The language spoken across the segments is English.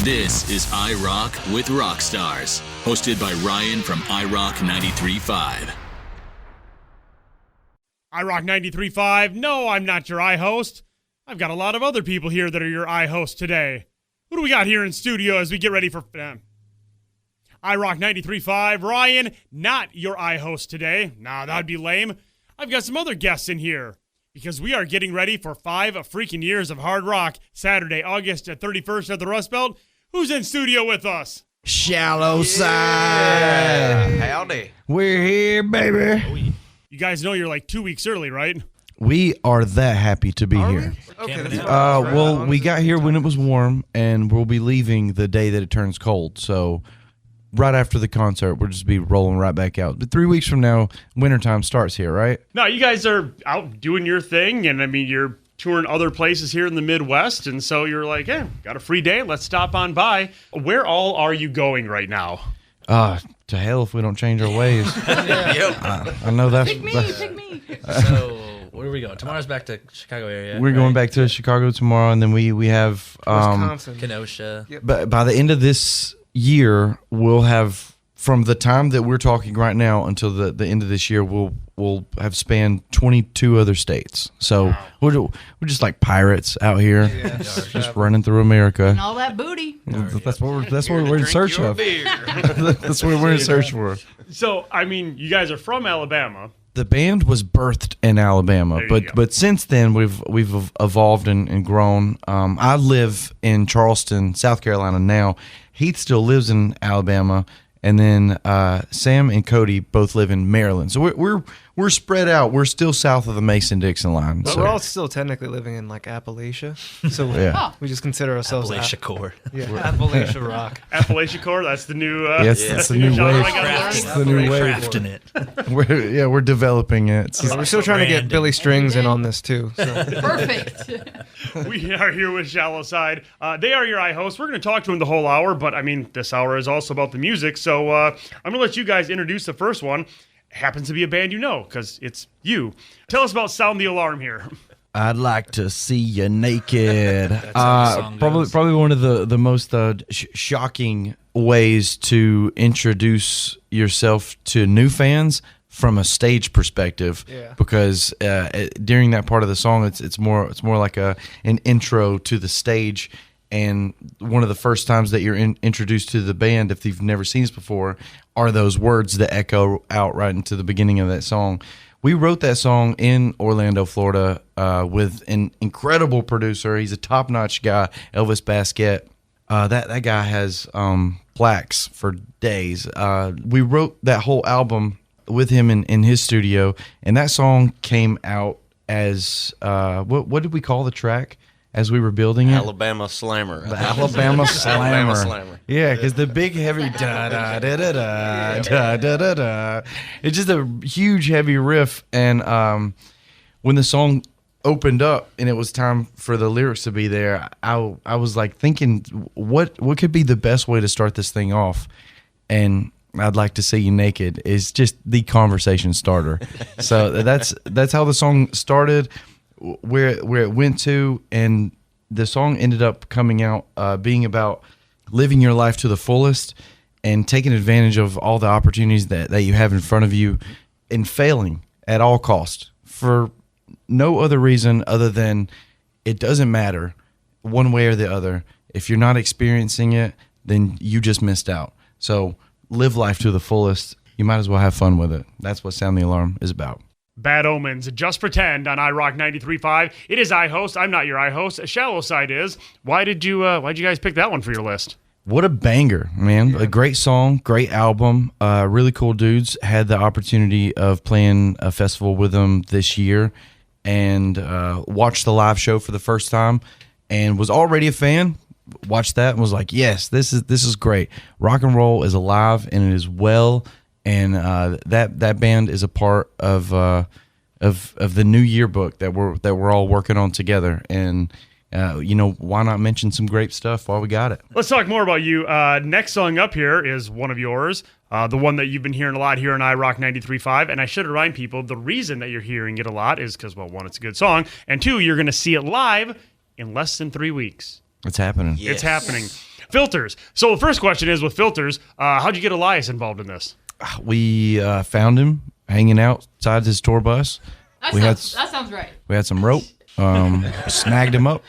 This is iRock with Rockstars, hosted by Ryan from iRock 93.5. iRock 93.5. No, I'm not your iHost. I've got a lot of other people here that are your iHost today. Who do we got here in studio as we get ready for iRock 93.5? Ryan, not your iHost today. Nah, that'd be lame. I've got some other guests in here because we are getting ready for 5 freaking years of hard rock. Saturday, August 31st at the Rust Belt. Who's in studio with us? Shallow Side. Howdy. We're here, baby. You guys know you're like 2 weeks early, right? We are that happy to be here. Okay, that's Well, we got here when it was warm, and we'll be leaving the day that it turns cold. So right after the concert, we'll just be rolling right back out. But 3 weeks from now, wintertime starts here, right? No, you guys are out doing your thing, and I mean, you're touring other places here in the Midwest, and so you're like, hey, got a free day, let's stop on by. Where all are you going right now? To hell if we don't change our ways. I know that's... Pick me. So, where are we going? Tomorrow's back to Chicago area. We're going back to Chicago tomorrow, and then we have... Wisconsin. Kenosha. Yep. But by the end of this year, we'll have... From the time that we're talking right now until the end of this year, we'll have spanned 22 other states. So we're just like pirates out here, just running through America. And all that booty. That's what we're in search of. That's what we're in search for. So, I mean, you guys are from Alabama. The band was birthed in Alabama, There you go. but since then we've evolved and grown. I live in Charleston, South Carolina now. Heath still lives in Alabama. And then Sam and Cody both live in Maryland, so we're spread out. We're still south of the Mason-Dixon line. But So. we're all still technically living in like Appalachia, so Yeah. we just consider ourselves Appalachia Core. Appalachia rock. Appalachia Core, that's the new... Yes, that's the new genre wave. I gotta learn. That's the new wave. Crafting it. We're developing it. We're still trying to get Billy Strings in on this too. So. Perfect. We are here with Shallow Side. They are your iHosts. We're going to talk to them the whole hour, but I mean, this hour is also about the music. So I'm going to let you guys introduce the first one. Happens to be a band you know, because it's you. Tell us about Sound the Alarm here. I'd like to see you naked. how the song goes. Probably one of the most shocking ways to introduce yourself to new fans from a stage perspective. Yeah. Because during that part of the song, it's more like an intro to the stage. And one of the first times that you're introduced to the band, if you've never seen us before, are those words that echo out right into the beginning of that song. We wrote that song in Orlando, Florida, with an incredible producer. He's a top-notch guy, Elvis Baskett. That guy has plaques for days. We wrote that whole album with him in his studio, and that song came out as what did we call the track as we were building it? Alabama Slammer. The Alabama Slammer. Alabama Slammer. Yeah, because the big heavy da da da da da da da da da. It's just a huge heavy riff, and when the song opened up and it was time for the lyrics to be there, I was like thinking, what could be the best way to start this thing off? And I'd like to see you naked is just the conversation starter. So that's how the song started. Where it went to, and the song ended up coming out being about living your life to the fullest and taking advantage of all the opportunities that you have in front of you and failing at all costs for no other reason other than it doesn't matter one way or the other. If you're not experiencing it, then you just missed out. So live life to the fullest. You might as well have fun with it. That's what Sound the Alarm is about. Bad Omens, Just Pretend on iRock 93.5. It is iHost. I'm not your iHost. Shallow Side is. Why'd you guys pick that one for your list? What a banger, man. Yeah. A great song, great album. Really cool dudes. Had the opportunity of playing a festival with them this year and watched the live show for the first time and was already a fan. Watched that and was like, yes, this is great. Rock and roll is alive and it is well. And that band is a part of the new yearbook that we're all working on together. And why not mention some great stuff while we got it? Let's talk more about you. Next song up here is one of yours, the one that you've been hearing a lot here on iRock 93.5. And I should remind people the reason that you're hearing it a lot is because, well, one, it's a good song, and two, you're going to see it live in less than 3 weeks. It's happening. It's happening. Filters. So the first question is, with Filters, how'd you get Elias involved in this? We found him hanging outside his tour bus. That sounds right. We had some rope, snagged him up.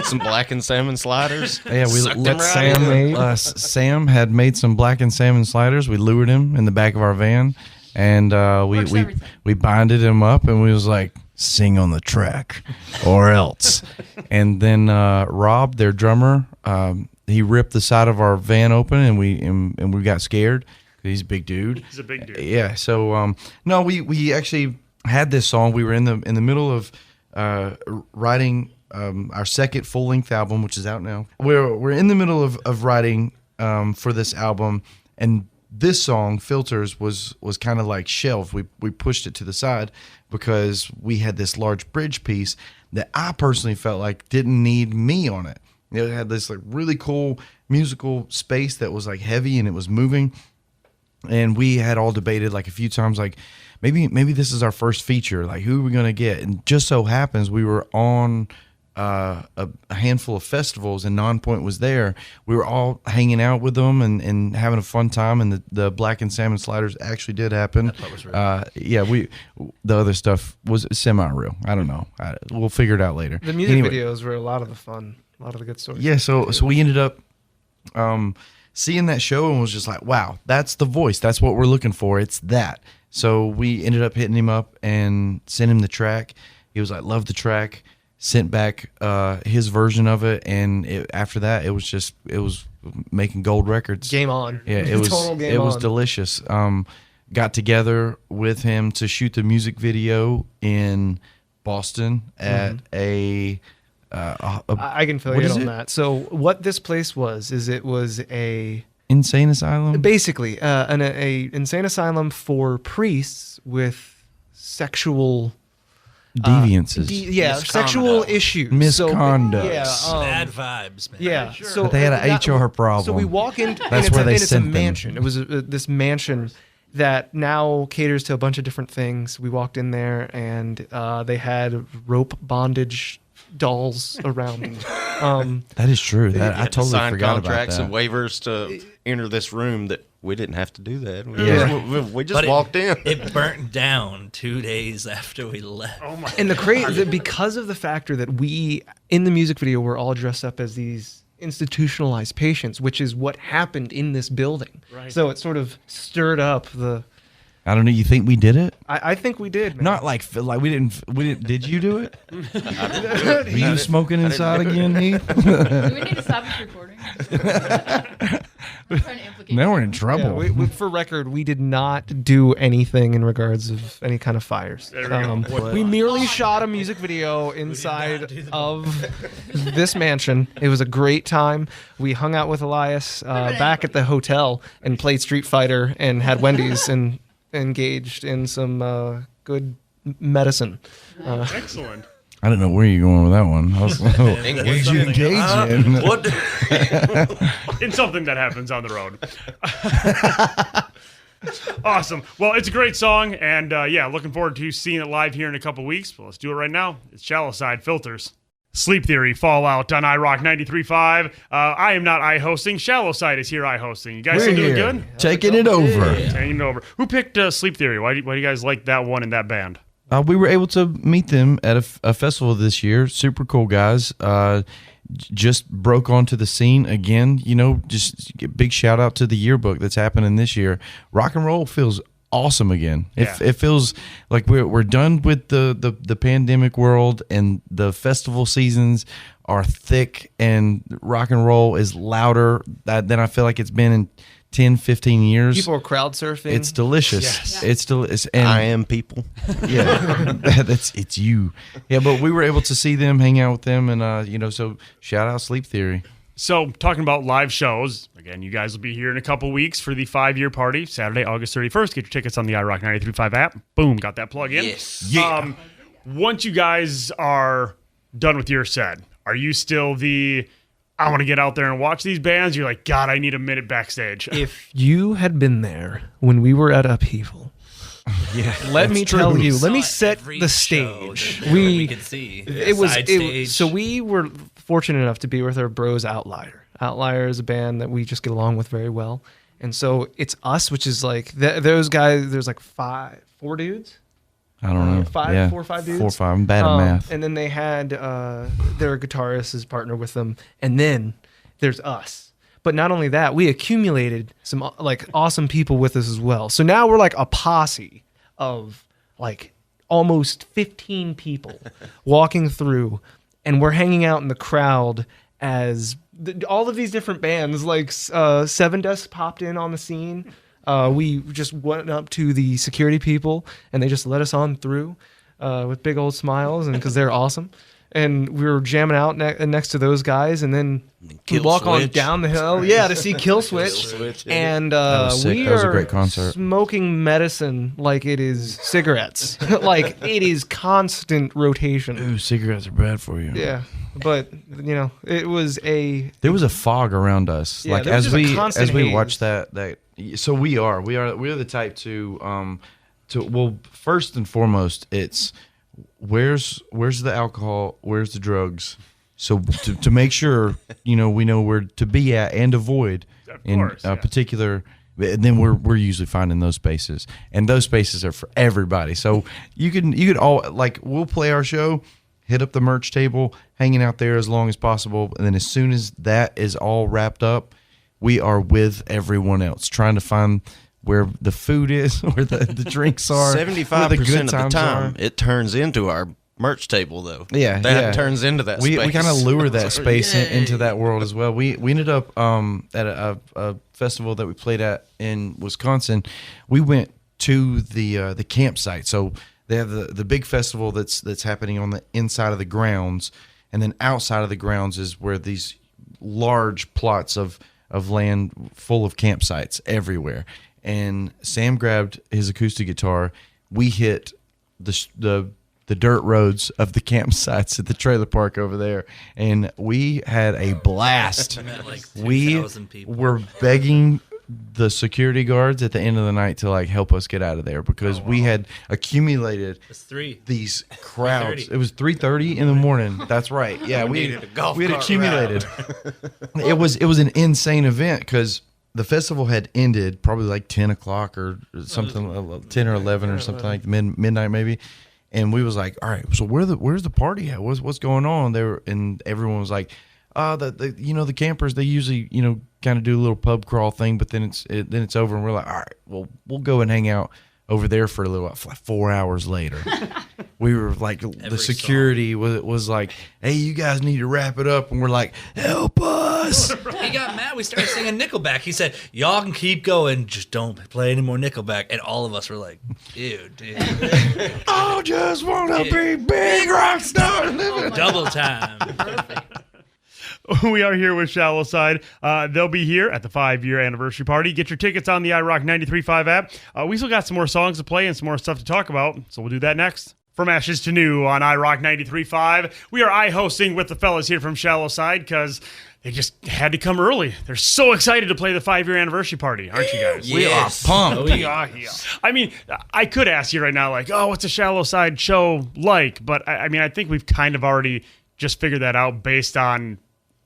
Some blackened salmon sliders. Yeah, we Sucked him let right Sam in. made. Sam had made some blackened salmon sliders. We lured him in the back of our van, and Works we every time. we binded him up, and we was like, sing on the track, or else. And then Rob, their drummer, he ripped the side of our van open, and we got scared. He's a big dude. He's a big dude. Yeah. So no, we actually had this song. We were in the middle of writing our second full length album, which is out now. We're in the middle of writing for this album, and this song, Filters, was kind of like shelved. We pushed it to the side because we had this large bridge piece that I personally felt like didn't need me on it. It had this like really cool musical space that was like heavy and it was moving. And we had all debated like a few times, like maybe this is our first feature. Like, who are we gonna get? And just so happens we were on a handful of festivals, and Nonpoint was there. We were all hanging out with them and having a fun time. And the Black and Salmon Sliders actually did happen. That part was real. Yeah, the other stuff was semi-real. I don't know. We'll figure it out later. The music Anyway. videos were a lot of the fun, a lot of the good stories. Yeah, so we ended up seeing that show and was just like, wow, that's the voice. That's what we're looking for. It's that. So we ended up hitting him up and sent him the track. He was like, love the track. Sent back his version of it, and after that, it was making gold records. Game on. Yeah, it was Total game it was on. delicious. Got together with him to shoot the music video in Boston at a I can fill What you in is on it? that. So what this place was is it was a insane asylum. basically an insane asylum for priests with sexual Deviances. sexual issues, Misconduct. Bad vibes, man. Yeah, so But they had an HR problem. So we walk in. That's and where they it's a sent them. mansion. It was this mansion that now caters to a bunch of different things. We walked in there and they had rope bondage dolls around. That is true. That I Had to totally sign forgot about contracts that. and waivers to enter this room that we didn't have to do that. We just But walked in. It burnt down 2 days after we left. Oh my! And the crazy because of the factor that we in the music video were all dressed up as these institutionalized patients, which is what happened in this building. Right. So it sort of stirred up the. I don't know. You think we did it? I think we did. Man. Not like we didn't. Did you do it? Were you smoking inside again, Heath? Do we need to stop this recording? I'm trying to implicate Now we're in Yeah, trouble. for record, we did not do anything in regards of any kind of fires. There we go. We merely shot a music video inside of this mansion. It was a great time. We hung out with Elias back at the hotel and played Street Fighter and had Wendy's and engaged in some good medicine. Excellent. I don't know where you're going with that one. I was, what did you engage in? What? In something that happens on the road. Awesome. Well, it's a great song, and yeah, looking forward to seeing it live here in a couple weeks. Well, let's do it right now. It's Shallow Side Filters. Sleep Theory, Fallout on iRock 93.5. I am not I-hosting. Shallow Side is here I-hosting. You guys We're still doing here, good? taking it over. Taking it over. Who picked Sleep Theory? Why do you guys like that one and that band? We were able to meet them at a festival this year. Super cool guys. Just broke onto the scene again. You know, just big shout out to the yearbook that's happening this year. Rock and roll feels awesome again. Yeah. It feels like we're done with the pandemic world, and the festival seasons are thick, and rock and roll is louder than I feel like it's been in 10, 15 years. People are crowd surfing. It's delicious. Yes. It's delicious. And I am people. yeah, it's you. Yeah, but we were able to see them, hang out with them, and you know, so shout out Sleep Theory. So, talking about live shows, again, you guys will be here in a couple weeks for the 5-year party, Saturday, August 31st. Get your tickets on the iRock 93.5 app. Boom, got that plug in. Yes. Yeah. Once you guys are done with your set, are you still I want to get out there and watch these bands? You're like, God, I need a minute backstage. If you had been there when we were at Upheaval, let me tell you. Let me set Every the show stage. we could see. It was Side it, stage. so we were fortunate enough to be with our bros Outlier. Outlier is a band that we just get along with very well. And so it's us, which is like those guys. There's like 4 dudes. I don't know. 4 or 5 dudes. 4 or 5. I'm bad at math. And then they had their guitarist as partner with them. And then there's us. But not only that, we accumulated some like awesome people with us as well. So now we're like a posse of like almost 15 people walking through, and we're hanging out in the crowd as all of these different bands. Like Seven Dust popped in on the scene. We just went up to the security people, and they just let us on through with big old smiles, and because they're awesome. And we were jamming out next to those guys, and then we walk on down the hill, to see Kill Switch. And we That was a are great concert. smoking medicine like it is cigarettes. Like it is constant rotation. Ooh, cigarettes are bad for you. Yeah, but it was There was a fog around us. Yeah, like there was as just a we constant as we haze. watched that. So we are the type to well, first and foremost, it's where's the alcohol, where's the drugs, so to make sure we know where to be at and avoid particular. And then we're usually finding those spaces, and those spaces are for everybody. So you could all like we'll play our show, hit up the merch table, hanging out there as long as possible, and then as soon as that is all wrapped up, we are with everyone else trying to find where the food is, where the drinks are. 75% of the time, it turns into our merch table, though. Yeah, that turns into that we space. We kind of lure that space into that world as well. We ended up at a festival that we played at in Wisconsin. We went to the campsite. So they have the big festival that's happening on the inside of the grounds, and then outside of the grounds is where these large plots of land full of campsites everywhere. And Sam grabbed his acoustic guitar. We hit the dirt roads of the campsites at the trailer park over there, and we had a blast. We 2,000 people. were begging the security guards at the end of the night to like help us get out of there because we had accumulated It's 3. these crowds. 3:30. It was 3:30 in the morning. That's right. Yeah, we needed a golf had cart accumulated. It was an insane event because the festival had ended probably like 10 o'clock or something, 10 or 11 or something like midnight maybe. And we was like, all right, so where's the party at? What's going on? And everyone was like, the campers, they usually, kind of do a little pub crawl thing, but then it's over, and we're like, all right, well, we'll go and hang out over there for a little while. Like 4 hours later, we were like, the security was like, hey, you guys need to wrap it up, and we're like, help us. He got mad. We started singing Nickelback. He said, y'all can keep going, just don't play any more Nickelback. And all of us were like, ew, dude. I just want to be big rock star. Double time. We are here with Shallow Side. They'll be here at the 5-year anniversary party. Get your tickets on the iRock 93.5 app. We still got some more songs to play and some more stuff to talk about, so we'll do that next. From Ashes to New on iRock 93.5, we are hosting with the fellas here from Shallow Side because they just had to come early. They're so excited to play the 5-year anniversary party, aren't you guys? We are pumped. Oh, yeah. I mean, I could ask you right now, like, oh, what's a Shallow Side show like? But I think we've kind of already just figured that out based on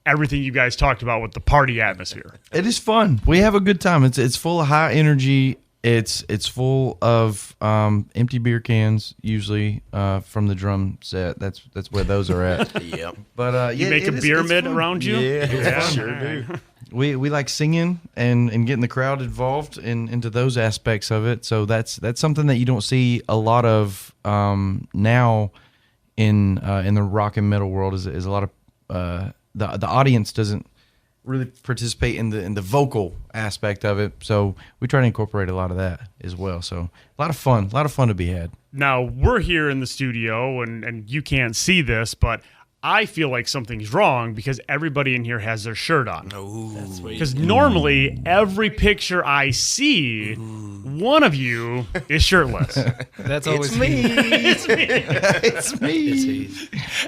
everything you guys talked about with the party atmosphere. It is fun. We have a good time. It's full of high energy. It's full of empty beer cans usually from the drum set. That's where those are at. Yep. But You make a pyramid around you? Yeah, sure do. We like singing and getting the crowd involved into those aspects of it. So that's something that you don't see a lot of now in the rock and metal world. Is a lot of the audience doesn't really participate in the vocal aspect of it. So we try to incorporate a lot of that as well. So a lot of fun to be had. Now, we're here in the studio, and you can't see this, but I feel like something's wrong because everybody in here has their shirt on. Because normally, every picture I see, one of you is shirtless. That's always me. It's me.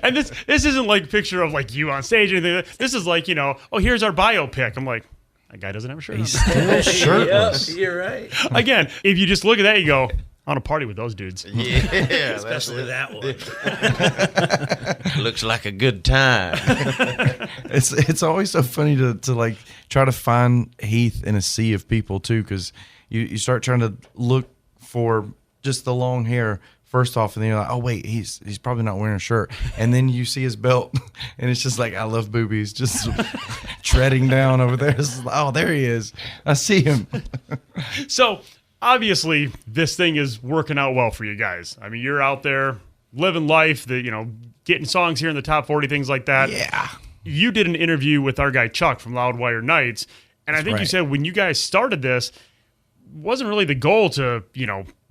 And this isn't like a picture of like you on stage or anything. This is like, oh, here's our biopic. I'm like, that guy doesn't have a shirt on. He's still shirtless. Yep, you're right. Again, if you just look at that, you go, I want to party with those dudes. Yeah, Especially that one. looks like a good time. It's always so funny to like try to find Heath in a sea of people too, because you start trying to look for just the long hair first off, and then you're like, oh wait, he's probably not wearing a shirt, and then you see his belt, and it's just like, I love boobies, just treading down over there. It's like, oh, there he is, I see him. So obviously, this thing is working out well for you guys. I mean, you're out there living life, getting songs here in the top 40, things like that. Yeah. You did an interview with our guy Chuck from Loudwire Nights, and I think you right. said when you guys started this, wasn't really the goal to,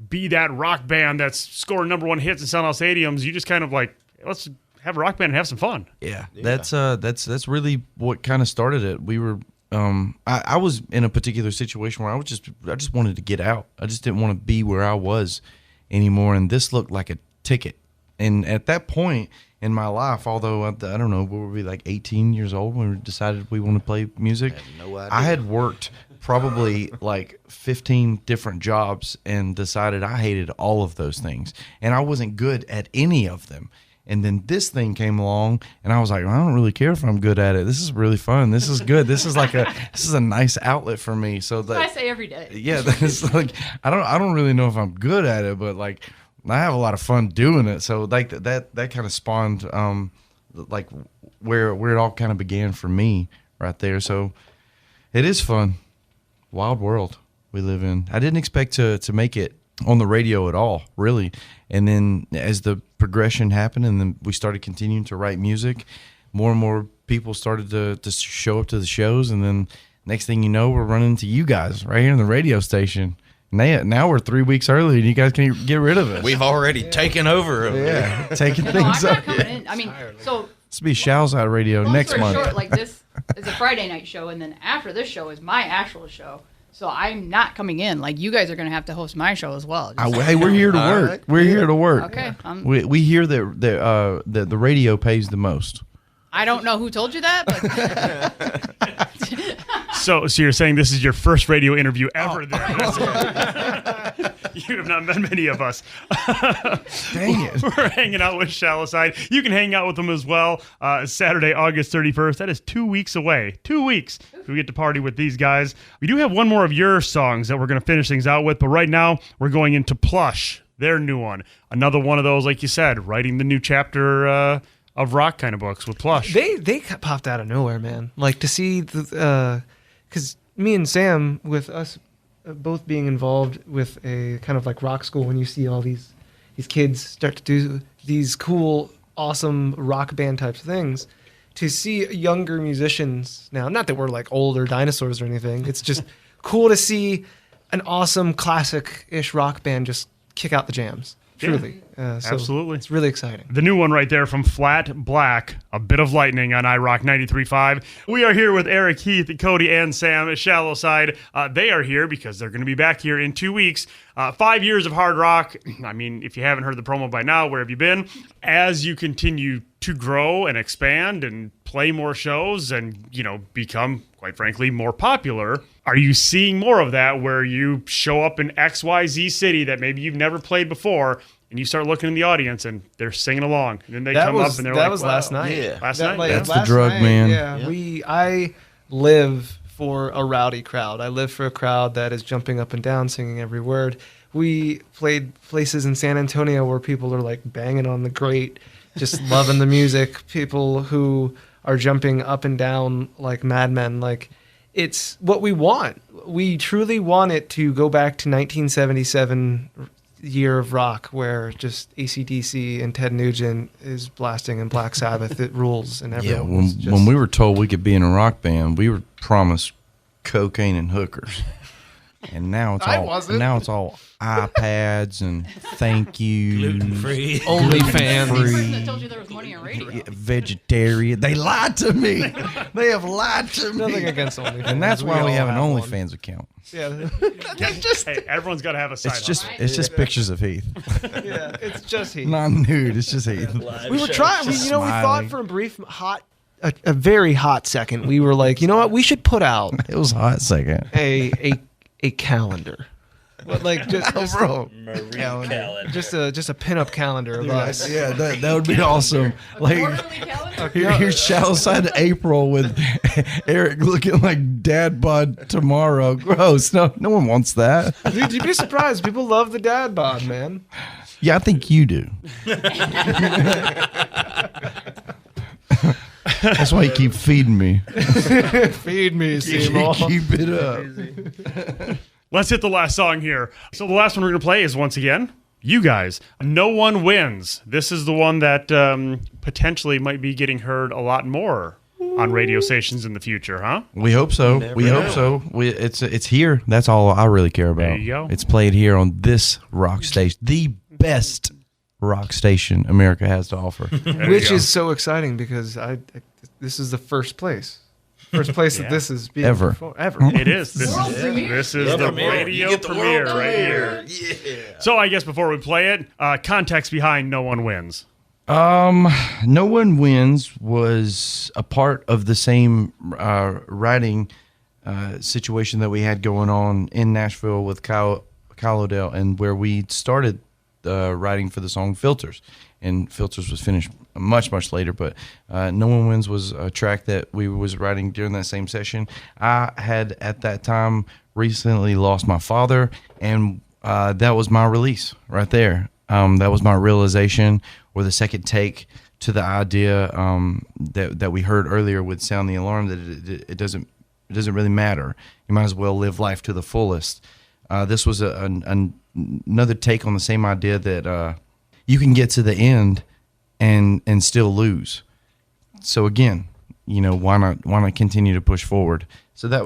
be that rock band that's scoring number one hits and selling out stadiums. You just kind of like, let's have a rock band and have some fun. Yeah. That's really what kind of started it. We were I was in a particular situation where I just wanted to get out. I just didn't want to be where I was anymore, and this looked like a ticket. And at that point in my life, although I don't know, we were like 18 years old when we decided we wanted to play music. I had no idea. I had worked probably like 15 different jobs and decided I hated all of those things, and I wasn't good at any of them. And then this thing came along, and I was like, well, I don't really care if I'm good at it. This is really fun. This is good. This is a nice outlet for me. So that I say every day. yeah, that's like I don't really know if I'm good at it, but like I have a lot of fun doing it. So like that kind of spawned like where it all kind of began for me right there. So it is fun. Wild world we live in. I didn't expect to make it on the radio at all, really. And then as the progression happened and then we started continuing to write music, more and more people started to show up to the shows, and then next thing you know, we're running into you guys right here in the radio station. Now we're 3 weeks early, and you guys can get rid of us. We've already taken over. yeah, taking No, things I'm up. not coming in. I mean, so This will be Show's Out Radio long next story month. short, like this is a Friday night show, and then after this show is my actual show. So I'm not coming in. Like, you guys are going to have to host my show as well. Hey, we're here to All work. right. We're here to work. Okay. We hear that the radio pays the most. I don't know who told you that, but So you're saying this is your first radio interview ever? Oh. There, you have not met many of us. Dang it. We're hanging out with Shallow Side. You can hang out with them as well. Saturday, August 31st. That is 2 weeks away. 2 weeks. We get to party with these guys. We do have one more of your songs that we're going to finish things out with, but right now we're going into Plush, their new one. Another one of those, like you said, writing the new chapter of rock kind of books with Plush. They popped out of nowhere, man. Like to see the because me and Sam, with us both being involved with a kind of like rock school, when you see all these kids start to do these cool, awesome rock band types of things, to see younger musicians now, not that we're like older dinosaurs or anything, it's just cool to see an awesome classic-ish rock band just kick out the jams. Truly. So absolutely. It's really exciting. The new one right there from Flat Black, A Bit of Lightning on iRock 93.5. We are here with Eric, Heath, Cody, and Sam at Shallow Side. They are here because they're going to be back here in 2 weeks. 5 years of hard rock. I mean, if you haven't heard the promo by now, where have you been? As you continue to grow and expand and play more shows and, become, quite frankly, more popular, are you seeing more of that where you show up in XYZ city that maybe you've never played before, and you start looking in the audience and they're singing along, and then they come up and they're like, that was last "Wow." night. Yeah. Last That, night, like, yeah. That's the last drug, night, man. Yeah, I live for a rowdy crowd. I live for a crowd that is jumping up and down, singing every word. We played places in San Antonio where people are like banging on the grate, just loving the music. People who are jumping up and down like madmen. Like, it's what we want. We truly want it to go back to 1977 year of rock, where just AC/DC and Ted Nugent is blasting and Black Sabbath. It rules, and Yeah, everyone's when we were told we could be in a rock band, we were promised cocaine and hookers. And now it's all iPads and thank you, Gluten-free. OnlyFans. The person that told you there was money on radio. vegetarian. They lied to me. They have lied to me. Nothing against OnlyFans. And that's why we all have an one. OnlyFans account. Yeah, Hey, everyone's got to have a side It's just pictures of Heath, yeah, it's just he. not nude. It's just Heath. We were trying. We just thought smiling. for a brief a very hot second, we were like, you know what? We should put out It was a hot second. a calendar But like just Bro. Marie Callen. just a pinup calendar of us. Yeah, that would be awesome. Like Quarterly calendar? here's Shallow Side April with Eric looking like dad bod tomorrow. Gross. No one wants that. Dude, you'd be surprised. People love the dad bod, man. Yeah, I think you do. That's why you keep feeding me. Feed me, Seymour. Keep it up. Let's hit the last song here. So the last one we're going to play is, once again, you guys. No One Wins. This is the one that potentially might be getting heard a lot more on radio stations in the future, huh? We hope so. We hope so. It's here. That's all I really care about. There you go. It's played here on this rock station, the best rock station America has to offer. Which is so exciting because this is the first place that this is being Ever. ever. It is. This World is, premiere. this is the premiere. radio You get the premiere world right here. Yeah. So I guess before we play it, context behind No One Wins. No One Wins was a part of the same writing situation that we had going on in Nashville with Kyle Odell, and where we started writing for the song Filters. And Filters was finished much later, but No One Wins was a track that we was writing during that same session. I had at that time recently lost my father, and that was my release right there. That was my realization, or the second take to the idea that we heard earlier with Sound the Alarm, that it doesn't really matter. You might as well live life to the fullest. This was another take on the same idea that you can get to the end and still lose. So again, why not continue to push forward? So that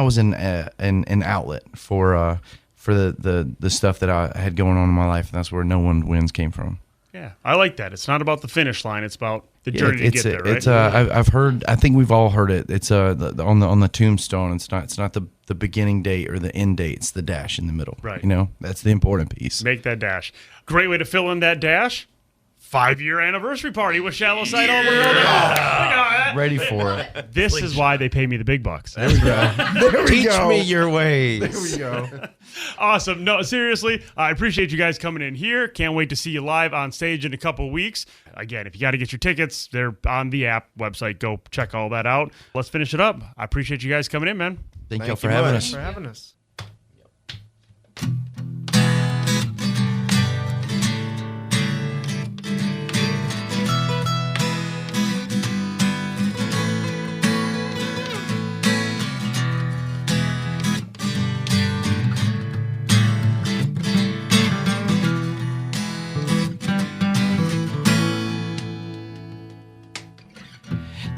was an outlet for the stuff that I had going on in my life, and that's where No One Wins came from. Yeah, I like that. It's not about the finish line. It's about the journey to get there, right? It's I've heard. I think we've all heard it. It's on the tombstone. It's not the beginning date or the end date. It's the dash in the middle. Right. That's the important piece. Make that dash. Great way to fill in that dash. 5-year anniversary party with Shallow Side all over. Ready for it. This is why they pay me the big bucks. There we Teach go. me your ways. There we go. Awesome. No, seriously, I appreciate you guys coming in here. Can't wait to see you live on stage in a couple weeks. Again, if you got to get your tickets, they're on the app website. Go check all that out. Let's finish it up. I appreciate you guys coming in, man. Thank y'all Thank for you having much. us. For having us.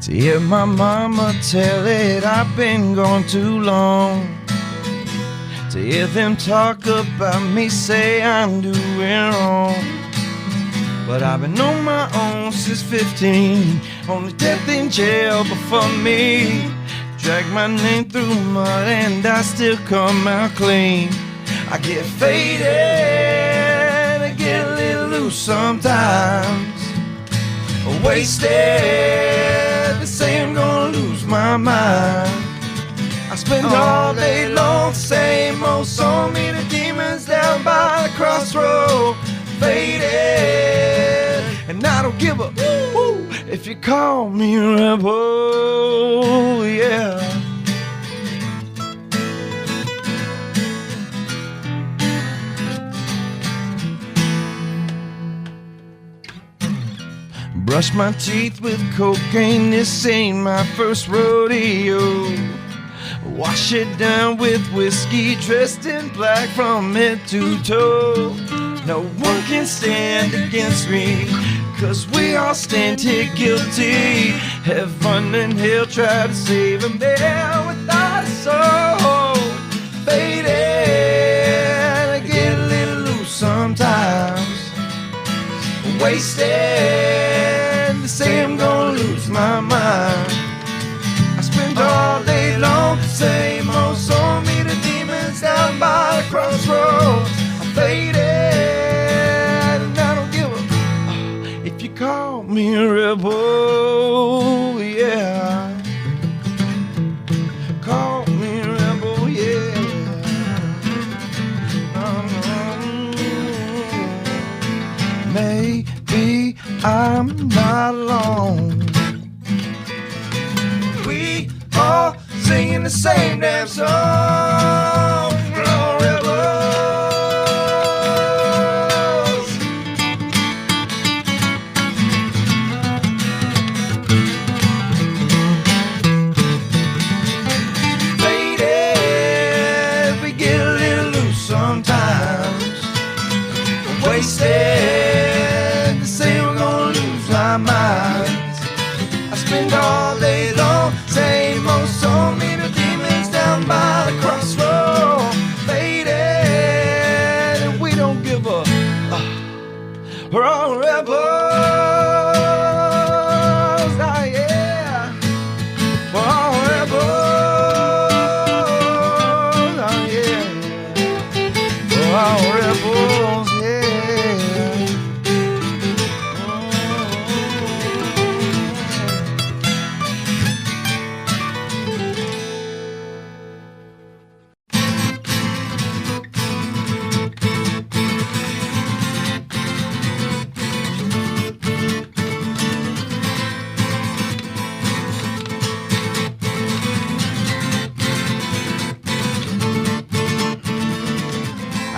To hear my mama tell it, I've been gone too long. To hear them talk about me, say I'm doing wrong. But I've been on my own since 15, only death in jail before me. Drag my name through mud and I still come out clean. I get faded, I get a little loose sometimes. Wasted, they say I'm gonna lose my mind. I spend all day long, same old song, me the demons down by the crossroad. Faded, and I don't give a woo if you call me a rebel, yeah. Brush my teeth with cocaine, this ain't my first rodeo. Wash it down with whiskey, dressed in black from head to toe. No one can stand against me, 'cause we all stand here guilty. Heaven and hell try to save a man without a soul. Faded, I get a little loose sometimes. Wasted, they say I'm gonna lose my mind. I spend all day long, the same old song, me the demons down by the crossroads. I'm faded, and I don't give a if you call me a rebel, yeah. Call me a rebel, yeah. same damn song. We're all rebels. Ladies, we get a little loose sometimes. Wasted to say we're gonna lose our minds. I spend all day long, same old song, leave the demons down by the crossroad. Lady, and we don't give up. We're all rebels, ah yeah. We're all rebels, ah yeah. We're all rebels, yeah.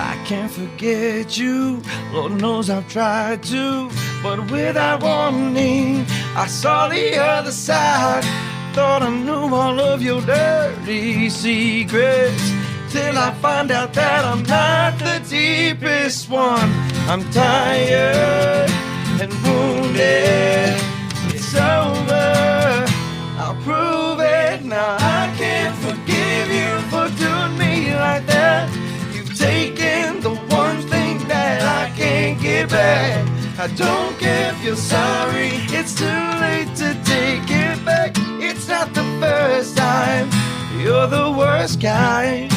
I can't forget you, Lord knows I've tried to, but without warning, I saw the other side. Thought I knew all of your dirty secrets, till I find out that I'm not the deepest one. I'm tired and wounded, it's over, I'll prove it now. I can't forgive you for doing me like that. You've taken the one thing that I can't get back. I don't care if you're sorry, it's too late to take it back. It's not the first time, you're the worst kind.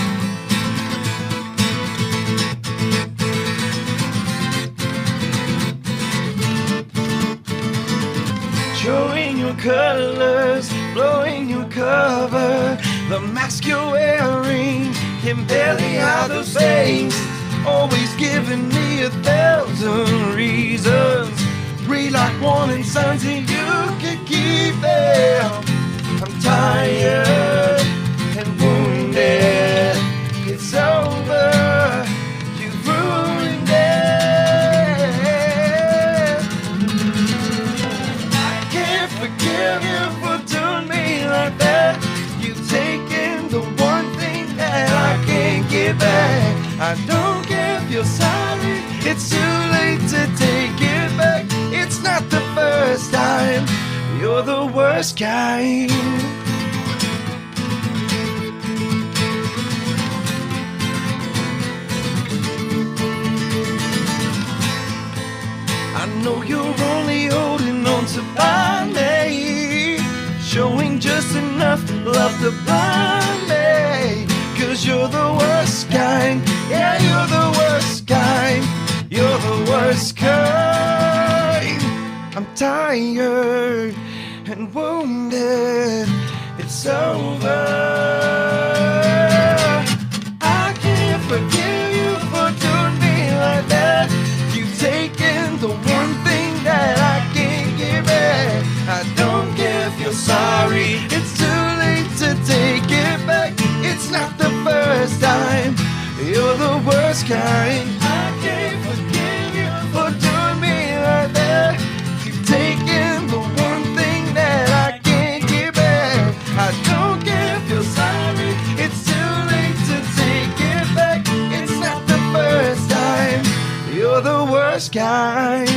Showing your colors, blowing your cover, the mask you're wearing can barely hide those things. Always giving me 1,000 reasons. Read like warning signs and you can keep them. I'm tired and wounded, it's over, you've ruined it. I can't forgive you for doing me like that. You've taken the one thing that I can't get back. I don't care if you're sorry, it's too late to take it back. It's not the first time, you're the worst kind. I know you're only holding on to by me, showing just enough love to blind me. 'Cause you're the worst kind, yeah, you're the worst kind, you're the worst kind. I'm tired and wounded, it's over. I can't forgive you for doing me like that. You've taken the one thing that I can't give back. I don't care if you're sorry, it's too late to take it back. It's not the first time, you're the worst kind. I can't forgive you for doing me like that. You've taken the one thing that I can't give back. I don't care if you're sorry, it's too late to take it back. It's not the first time, you're the worst kind.